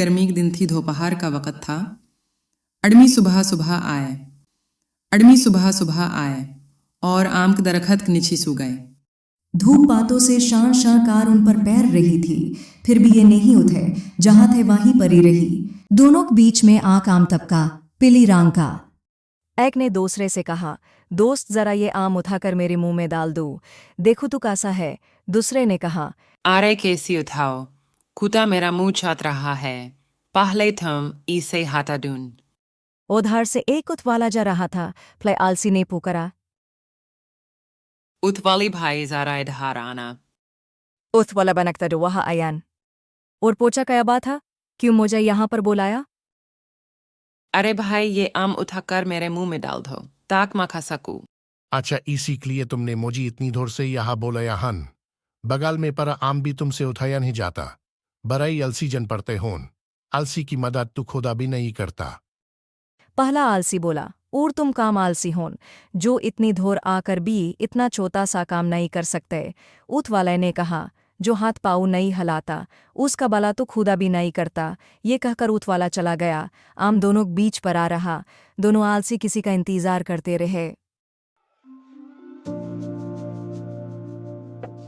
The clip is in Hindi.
गर्मी के दिन थी, दोपहर का वक़्त था। अडमी सुबह सुबह आए, अडमी सुबह सुबह आए और आम के दरख्त के नीचे सो गए। धूप बातों से शान शानकार उन पर पैर रही थी, फिर भी ये नहीं उठे, जहां थे वहीं परी रही। दोनों के बीच में आंख आम तबका पीली रंग का। एक ने दूसरे से कहा, दोस्त जरा ये आम उठाकर मेरे मुंह में डाल दो, देखो तू कैसा है। दूसरे ने कहा, अरे कैसी उठाओ, कुत्ता मेरा मुंह चाट रहा है, पहले तुम इसे हटा दून। उधर से एक उतवाला जा रहा था। फिर आलसी ने पुकारा, उतवाली भाई जरा इधर आना। उतवाला बनकता जो वहाँ आयान और पूछा, क्या बात था, क्यों मुझे यहाँ पर बुलाया? अरे भाई, ये आम उठाकर मेरे मुंह में डाल दो ताकि मैं खा सकूं। अच्छा, इसी के लिए तुमने मुझे इतनी दूर से यहाँ बोला हन। बगल में पर आम भी तुमसे उठाया नहीं जाता। बराई अलसी जन पड़ते होन, अलसी की मदद तू खुदा भी नहीं करता। पहला आलसी बोला, और तुम काम आलसी होन, जो इतनी धोर आकर भी इतना छोटा सा काम नहीं कर सकते। उत वाले ने कहा, जो हाथ पाँव नहीं हलाता उसका भला तो खुदा भी नहीं करता। ये कहकर उत वाला चला गया। आम दोनों के बीच पर आ रहा। दोनों आलसी किसी का इंतजार करते रहे।